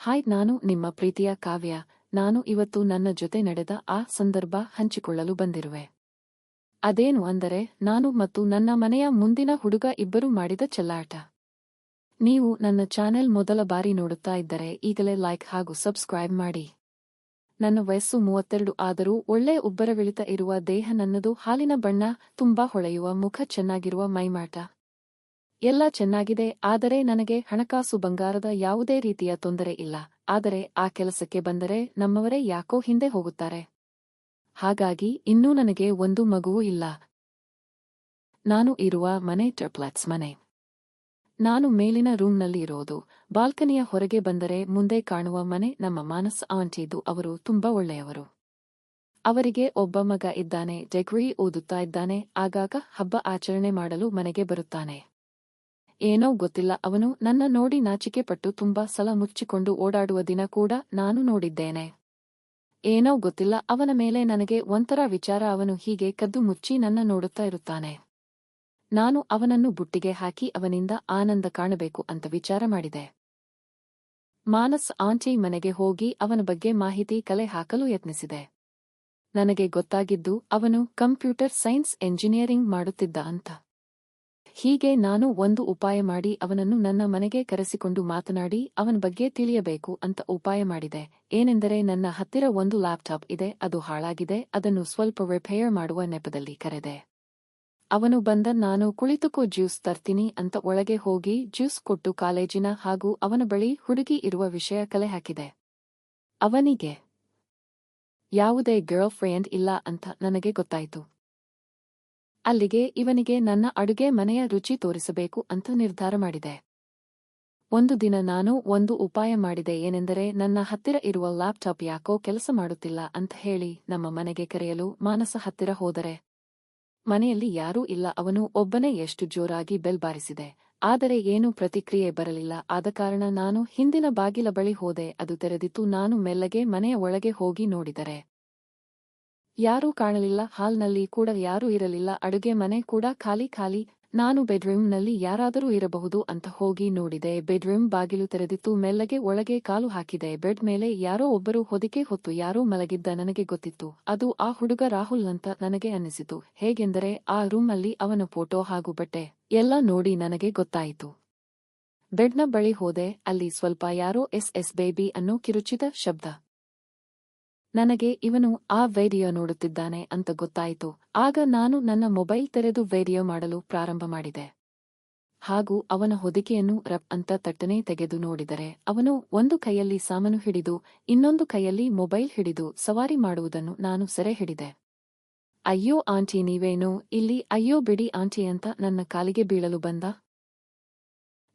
Hi, ನಾನು ನಿಮ್ಮ ಪ್ರೀತಿಯ ಕಾವ್ಯ. ನಾನು ಇವತ್ತು ನನ್ನ ಜೊತೆ ನಡೆದ ಆ ಸಂದರ್ಭ ಹಂಚಿಕೊಳ್ಳಲು ಬಂದಿರುವೆ. ಅದೇನು ಅಂದರೆ, ನಾನು ಮತ್ತು ನನ್ನ ಮನೆಯ ಮುಂದಿನ ಹುಡುಗ ಇಬ್ಬರು ಮಾಡಿದ ಚೆಲ್ಲಾಟ. ನೀವು ನನ್ನ ಚಾನೆಲ್ ಮೊದಲ ಬಾರಿ ನೋಡುತ್ತಾ ಇದ್ದರೆ ಈಗಲೇ ಲೈಕ್ ಹಾಗೂ ಸಬ್ಸ್ಕ್ರೈಬ್ ಮಾಡಿ. ನನ್ನ ವಯಸ್ಸು 32 ಆದರೂ ಒಳ್ಳೆ ಉಬ್ಬರವಿಳಿತ ಇರುವ ದೇಹ ನನ್ನದು, ಹಾಲಿನ ಬಣ್ಣ, ತುಂಬಾ ಹೊಳೆಯುವ ಮುಖ, ಚೆನ್ನಾಗಿರುವ ಮೈಮಾಟ ಎಲ್ಲ ಚೆನ್ನಾಗಿದೆ. ಆದರೆ ನನಗೆ ಹಣಕಾಸು ಬಂಗಾರದ ಯಾವುದೇ ರೀತಿಯ ತೊಂದರೆ ಇಲ್ಲ. ಆದರೆ ಆ ಕೆಲಸಕ್ಕೆ ಬಂದರೆ ನಮ್ಮವರೇ ಯಾಕೋ ಹಿಂದೆ ಹೋಗುತ್ತಾರೆ. ಹಾಗಾಗಿ ಇನ್ನೂ ನನಗೆ ಒಂದು ಮಗುವೂ ಇಲ್ಲ. ನಾನು ಇರುವ ಮನೆ ಟ್ರಿಪ್ಲೆಟ್ಸ್ ಮನೆ. ನಾನು ಮೇಲಿನ ರೂಮ್ನಲ್ಲಿ ಇರೋದು. ಬಾಲ್ಕನಿಯ ಹೊರಗೆ ಬಂದರೆ ಮುಂದೆ ಕಾಣುವ ಮನೆ ನಮ್ಮ ಮಾನಸ್ ಆಂಟಿದು. ಅವರು ತುಂಬಾ ಒಳ್ಳೆಯವರು. ಅವರಿಗೆ ಒಬ್ಬ ಮಗ ಇದ್ದಾನೆ, ಡಿಗ್ರಿ ಓದುತ್ತಾ ಇದ್ದಾನೆ. ಆಗಾಗ ಹಬ್ಬ ಆಚರಣೆ ಮಾಡಲು ಮನೆಗೆ ಬರುತ್ತಾನೆ. ಏನೋ ಗೊತ್ತಿಲ್ಲ, ಅವನು ನನ್ನ ನೋಡಿ ನಾಚಿಕೆ ಪಟ್ಟು ತುಂಬಾ ಸಲ ಮುಚ್ಚಿಕೊಂಡು ಓಡಾಡುವ ದಿನ ಕೂಡ ನಾನು ನೋಡಿದ್ದೇನೆ. ಏನೋ ಗೊತ್ತಿಲ್ಲ, ಅವನ ಮೇಲೆ ನನಗೆ ಒಂಥರ ವಿಚಾರ. ಅವನು ಹೀಗೆ ಕದ್ದು ಮುಚ್ಚಿ ನನ್ನ ನೋಡುತ್ತಾ ಇರುತ್ತಾನೆ. ನಾನು ಅವನನ್ನು ಬುಟ್ಟಿಗೆ ಹಾಕಿ ಅವನಿಂದ ಆನಂದ ಕಾಣಬೇಕು ಅಂತ ವಿಚಾರ ಮಾಡಿದೆ. ಮಾನಸ್ ಆಂಟಿ ಮನೆಗೆ ಹೋಗಿ ಅವನ ಬಗ್ಗೆ ಮಾಹಿತಿ ಕಲೆ ಹಾಕಲು ಯತ್ನಿಸಿದೆ. ನನಗೆ ಗೊತ್ತಾಗಿದ್ದು ಅವನು ಕಂಪ್ಯೂಟರ್ ಸೈನ್ಸ್ ಎಂಜಿನಿಯರಿಂಗ್ ಮಾಡುತ್ತಿದ್ದ ಅಂತ. ಹೀಗೆ ನಾನು ಒಂದು ಉಪಾಯ ಮಾಡಿ ಅವನನ್ನು ನನ್ನ ಮನೆಗೆ ಕರೆಸಿಕೊಂಡು ಮಾತನಾಡಿ ಅವನ ಬಗ್ಗೆ ತಿಳಿಯಬೇಕು ಅಂತ ಉಪಾಯ ಮಾಡಿದೆ. ಏನೆಂದರೆ, ನನ್ನ ಹತ್ತಿರ ಒಂದು ಲ್ಯಾಪ್ಟಾಪ್ ಇದೆ, ಅದು ಹಾಳಾಗಿದೆ. ಅದನ್ನು ಸ್ವಲ್ಪ ರಿಪೇರ್ ಮಾಡುವ ನೆಪದಲ್ಲಿ ಕರೆದೆ. ಅವನು ಬಂದ ನಾನು ಕುಳಿತುಕೋ, ಜ್ಯೂಸ್ ತರ್ತೀನಿ ಅಂತ ಒಳಗೆ ಹೋಗಿ ಜ್ಯೂಸ್ ಕೊಟ್ಟು ಕಾಲೇಜಿನ ಹಾಗೂ ಅವನ ಬಳಿ ಹುಡುಗಿ ಇರುವ ವಿಷಯ ಕಲೆ ಹಾಕಿದೆ. ಅವನಿಗೆ ಯಾವುದೇ ಗರ್ಲ್ ಫ್ರೆಂಡ್ ಇಲ್ಲ ಅಂತ ನನಗೆ ಗೊತ್ತಾಯಿತು. ಅಲ್ಲಿಗೆ ಇವನಿಗೆ ನನ್ನ ಅಡುಗೆ ಮನೆಯ ರುಚಿ ತೋರಿಸಬೇಕು ಅಂತ ನಿರ್ಧಾರ ಮಾಡಿದೆ. ಒಂದು ದಿನ ನಾನು ಒಂದು ಉಪಾಯ ಮಾಡಿದೆ. ಏನೆಂದರೆ, ನನ್ನ ಹತ್ತಿರ ಇರುವ ಲ್ಯಾಪ್ಟಾಪ್ ಯಾಕೋ ಕೆಲಸ ಮಾಡುತ್ತಿಲ್ಲ ಅಂತ ಹೇಳಿ ನಮ್ಮ ಮನೆಗೆ ಕರೆಯಲು ಮಾನಸ ಹತ್ತಿರ ಹೋದರೆ ಮನೆಯಲ್ಲಿ ಯಾರೂ ಇಲ್ಲ. ಅವನು ಒಬ್ಬನೇ ಎಷ್ಟು ಜೋರಾಗಿ ಬೆಲ್ ಬಾರಿಸಿದೆ. ಆದರೆ ಏನೂ ಪ್ರತಿಕ್ರಿಯೆ ಬರಲಿಲ್ಲ. ಆದ ಕಾರಣ ನಾನು ಹಿಂದಿನ ಬಾಗಿಲ ಬಳಿ ಹೋದೆ. ಅದು ತೆರೆದಿತ್ತು. ನಾನು ಮೆಲ್ಲಗೆ ಮನೆಯ ಒಳಗೆ ಹೋಗಿ ನೋಡಿದರೆ ಯಾರೂ ಕಾಣಲಿಲ್ಲ. ಹಾಲ್ನಲ್ಲಿ ಕೂಡ ಯಾರೂ ಇರಲಿಲ್ಲ. ಅಡುಗೆ ಮನೆ ಕೂಡ ಖಾಲಿ. ನಾನು ಬೆಡ್ರೂಮ್ನಲ್ಲಿ ಯಾರಾದರೂ ಇರಬಹುದು ಅಂತ ಹೋಗಿ ನೋಡಿದೆ. ಬೆಡ್ರೂಮ್ ಬಾಗಿಲು ತೆರೆದಿತ್ತು. ಮೆಲ್ಲಗೆ ಒಳಗೆ ಕಾಲು ಹಾಕಿದೆ. ಬೆಡ್ ಮೇಲೆ ಯಾರೋ ಒಬ್ಬರು ಹೊದಿಕೆ ಹೊತ್ತು ಯಾರೋ ಮಲಗಿದ್ದ ನನಗೆ ಗೊತ್ತಿತ್ತು. ಅದು ಆ ಹುಡುಗ ರಾಹುಲ್ ಅಂತ ನನಗೆ ಅನ್ನಿಸಿತು. ಹೇಗೆಂದರೆ, ಆ ರೂಮಲ್ಲಿ ಅವನ ಫೋಟೋ ಹಾಗೂ ಬಟ್ಟೆ ಎಲ್ಲ ನೋಡಿ ನನಗೆ ಗೊತ್ತಾಯಿತು. ಬೆಡ್ನ ಬಳಿ ಹೋದೆ. ಅಲ್ಲಿ ಸ್ವಲ್ಪ ಯಾರೋ ಎಸ್ ಬೇಬಿ ಅನ್ನೋ ಕಿರುಚಿದ ಶಬ್ದ. ನನಗೆ ಇವನು ಆ ವಿಡಿಯೋ ನೋಡುತ್ತಿದ್ದಾನೆ ಅಂತ ಗೊತ್ತಾಯಿತು. ಆಗ ನಾನು ನನ್ನ ಮೊಬೈಲ್ ತೆರೆದು ವಿಡಿಯೋ ಮಾಡಲು ಪ್ರಾರಂಭ ಮಾಡಿದೆ. ಹಾಗೂ ಅವನ ಹೊದಿಕೆಯನ್ನು ರಪ್ ಅಂತ ತಟ್ಟನೆ ತೆಗೆದು ನೋಡಿದರೆ ಅವನು ಒಂದು ಕೈಯಲ್ಲಿ ಸಾಮಾನು ಹಿಡಿದು ಇನ್ನೊಂದು ಕೈಯಲ್ಲಿ ಮೊಬೈಲ್ ಹಿಡಿದು ಸವಾರಿ ಮಾಡುವುದನ್ನು ನಾನು ಸೆರೆ ಹಿಡಿದೆ. ಅಯ್ಯೋ ಆಂಟಿ, ನೀವೇನು ಇಲ್ಲಿ? ಅಯ್ಯೋ ಬಿಡಿ ಆಂಟಿ ಅಂತ ನನ್ನ ಕಾಲಿಗೆ ಬೀಳಲು ಬಂದ.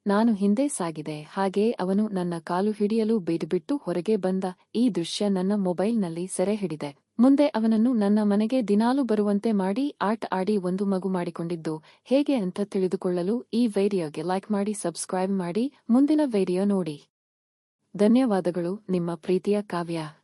ನಾನು ಹಿಂದೆ ಸಾಗಿದೆ. ಹಾಗೇ ಅವನು ನನ್ನ ಕಾಲು ಹಿಡಿಯಲು ಬಿಟ್ಟು ಹೊರಗೆ ಬಂದ. ಈ ದೃಶ್ಯ ನನ್ನ ಮೊಬೈಲ್ನಲ್ಲಿ ಸೆರೆ ಹಿಡಿದೆ. ಮುಂದೆ ಅವನನ್ನು ನನ್ನ ಮನೆಗೆ ದಿನಾಲು ಬರುವಂತೆ ಮಾಡಿ ಆಟ ಆಡಿ ಒಂದು ಮಗು ಮಾಡಿಕೊಂಡಿದ್ದು ಹೇಗೆ ಅಂತ ತಿಳಿದುಕೊಳ್ಳಲು ಈ ವಿಡಿಯೋಗೆ ಲೈಕ್ ಮಾಡಿ, ಸಬ್ಸ್ಕ್ರೈಬ್ ಮಾಡಿ. ಮುಂದಿನ ವಿಡಿಯೋ ನೋಡಿ. ಧನ್ಯವಾದಗಳು. ನಿಮ್ಮ ಪ್ರೀತಿಯ ಕಾವ್ಯ.